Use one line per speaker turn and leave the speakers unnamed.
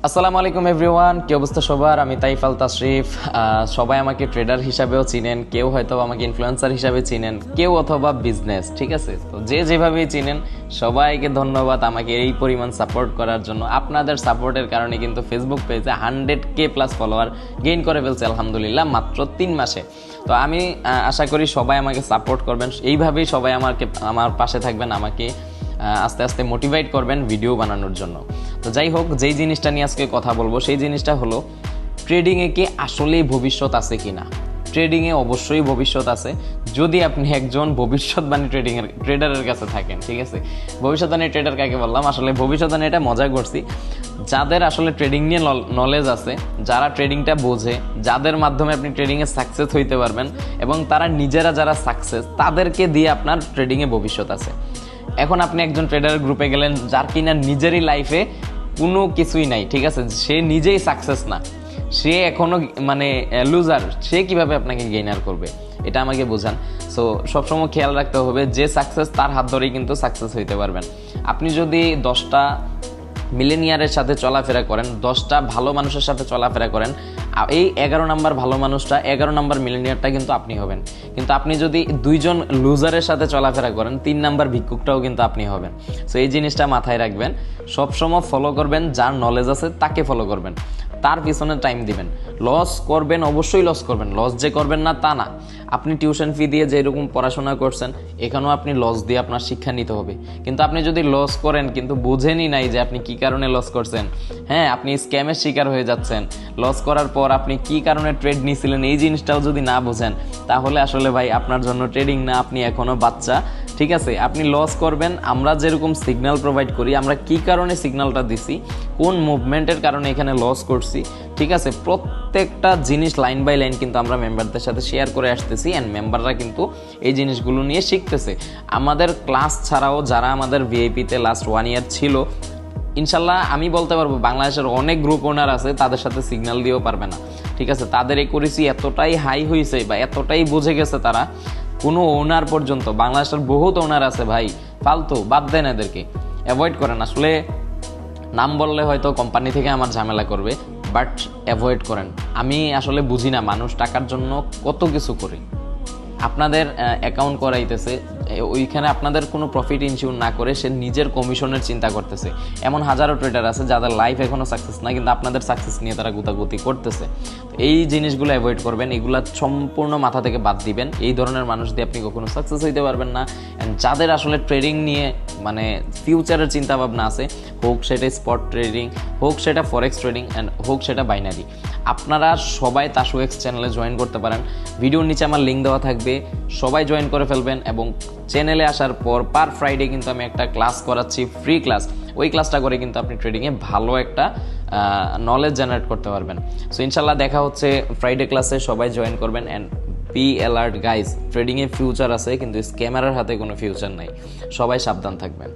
আসসালামু আলাইকুম এভরিওয়ান, কি অবস্থা সবার? আমি তাইফ আল তাশরিফ। সবাই আমাকে ট্রেডার হিসাবেও চিনেন, কেউ হয়তো আমাকে ইনফ্লুয়েন্সার হিসাবে চিনেন, কেউ অথবা বিজনেস, ঠিক আছে? তো যে যেভাবেই চিনেন সবাইকে ধন্যবাদ আমাকে এই পরিমাণ সাপোর্ট করার জন্য। আপনাদের সাপোর্টের কারণে কিন্তু ফেসবুক পেজে 100K প্লাস ফলোয়ার গেইন করে ফেলছে আলহামদুলিল্লাহ মাত্র 3 মাসে। তো আমি আশা করি সবাই আমাকে সাপোর্ট করবেন, এইভাবেই সবাই আমার পাশে থাকবেন, আমাকে আস্তে আস্তে মোটিভেট করবেন ভিডিও বানানোর জন্য। তো যাই হোক, যেই জিনিসটা নিয়ে আজকে কথা বলবো সেই জিনিসটা হলো ট্রেডিংয়ে কি আসলেই ভবিষ্যৎ আছে কি না। ট্রেডিংয়ে অবশ্যই ভবিষ্যৎ আছে যদি আপনি একজন ভবিষ্যৎবাণী ট্রেডারের কাছে থাকেন, ঠিক আছে? ভবিষ্যৎবাণী ট্রেডার কাকে বললাম? আসলে ভবিষ্যৎবাণী এটা মজা করছি, যাদের আসলে ট্রেডিং নিয়ে নলেজ আছে, যারা ট্রেডিংটা বোঝে, যাদের মাধ্যমে আপনি ট্রেডিংয়ে সাকসেস হইতে পারবেন এবং তারা নিজেরা যারা সাকসেস, তাদেরকে দিয়ে আপনার ট্রেডিংয়ে ভবিষ্যৎ আছে। এখন আপনি একজন ট্রেডার গ্রুপে গেলেন যার কিনা নিজেরই লাইফে কোনো কিছুই নাই, ঠিক আছে? সে নিজেই সাকসেস না, সে এখনো মানে লুজার, সে কিভাবে আপনাকে গেইনার করবে? এটা আমাকে বোঝান। সো সবসময় খেয়াল রাখতে হবে যে সাকসেস তার হাত ধরেই কিন্তু সাকসেস হইতে পারবেন। আপনি যদি 10টা মিলেনিয়ারের সাথে চলাফেরা করেন, 10টা ভালো মানুষের সাথে চলাফেরা করেন, এই 11 নম্বর ভালো মানুষটা, 11 নম্বর মিলেনিয়ারটা কিন্তু আপনি হবেন। কিন্তু আপনি যদি 2জন লুজারের সাথে চলাফেরা করেন, 3 নম্বর ভিক্ষুকটাও কিন্তু আপনি হবেন। সো এই জিনিসটা মাথায় রাখবেন, সবসময় ফলো করবেন, যার নলেজ আছে তাকে ফলো করবেন, তার পিছনে টাইম দিবেন। লস করবেন, অবশ্যই লস করবেন, লস যে করবেন না তা না। আপনি টিউশন ফি দিয়ে যেরকম পড়াশোনা করছেন, এখানেও আপনি লস দিয়ে আপনার শিক্ষা নিতে হবে। কিন্তু আপনি যদি লস করেন কিন্তু বুঝেনই নাই যে আপনি কি কারণে লস করছেন, হ্যাঁ, আপনি স্ক্যামের শিকার হয়ে যাচ্ছেন, লস করার পর আপনি কি কারণে ট্রেড নিয়েছিলেন এই জিনিসটাও যদি না বোঝেন, তাহলে আসলে ভাই আপনার জন্য ট্রেডিং না, আপনি এখনও বাচ্চা, ঠিক আছে? আপনি লস করবেন, আমরা যেরকম সিগন্যাল প্রোভাইড করি, আমরা কি কারণে সিগন্যালটা দিছি, কোন মুভমেন্টের কারণে এখানে লস করছি, ঠিক আছে? প্রত্যেকটা জিনিস লাইন বাই লাইন কিন্তু আমরা মেম্বারদের সাথে শেয়ার করে আসতেছি, অ্যান্ড মেম্বাররা কিন্তু এই জিনিসগুলো নিয়ে শিখতেছে। আমাদের ক্লাস ছাড়াও যারা আমাদের ভিআইপিতে লাস্ট 1 ইয়ার ছিল, ইনশাল্লাহ আমি বলতে পারবো বাংলাদেশের অনেক গ্রুপ ওনার আছে, তাদের সাথে সিগন্যাল দিয়েও পারবে না, ঠিক আছে? তাদের একুরেসি এতটাই হাই হয়েছে বা এতটাই বুঝে গেছে তারা, কোনো ওনার পর্যন্ত, বাংলাদেশের বহুত ওনার আছে ভাই, ফালতু, বাদ দেন এদেরকে, অ্যাভয়েড করেন। আসলে নাম বললে হয়তো কোম্পানি থেকে আমার ঝামেলা করবে, বাট অ্যাভয়েড করেন। আমি আসলে বুঝি না মানুষ টাকার জন্য কত কিছু করে। আপনাদের অ্যাকাউন্ট করাইতেছে, ওইখানে আপনাদের কোনো প্রফিট ইনশিওর না করে সে নিজের কমিশনের চিন্তা করতেছে। এমন হাজারো ট্রেডার আছে যাদের লাইফ এখনও সাকসেস না, কিন্তু আপনাদের সাকসেস নিয়ে তারা গুতাগুতি করতেছে। এই জিনিসগুলো অ্যাভয়েড করবেন, এগুলো সম্পূর্ণ মাথা থেকে বাদ দিবেন। এই ধরনের মানুষ দিয়ে আপনি কখনো সাকসেস হইতে পারবেন না। অ্যান্ড যাদের আসলে ট্রেডিং নিয়ে মানে ফিউচারের চিন্তাভাবনা আছে, হোক সেটা স্পট ট্রেডিং, হোক সেটা ফরেক্স ট্রেডিং, অ্যান্ড হোক সেটা বাইনারি, আপনারা সবাই তাশু এক্স চ্যানেলে জয়েন করতে পারেন। ভিডিওর নিচে আমার লিঙ্ক দেওয়া থাকবে, সবাই জয়েন করে ফেলবেন। এবং চ্যানেলে আসার পর পার ফ্রাইডে কিন্তু আমি একটা ক্লাস করাচ্ছি, ফ্রি ক্লাস। ওই ক্লাসটা করে কিন্তু আপনি ট্রেডিংয়ে ভালো একটা নলেজ জেনারেট করতে পারবেন। সো ইনশাল্লাহ দেখা হচ্ছে ফ্রাইডে ক্লাসে, সবাই জয়েন করবেন। অ্যান্ড বি অ্যালার্ট গাইজ, ট্রেডিংয়ে ফিউচার আছে কিন্তু স্ক্যামারের হাতে কোনো ফিউচার নাই, সবাই সাবধান থাকবেন।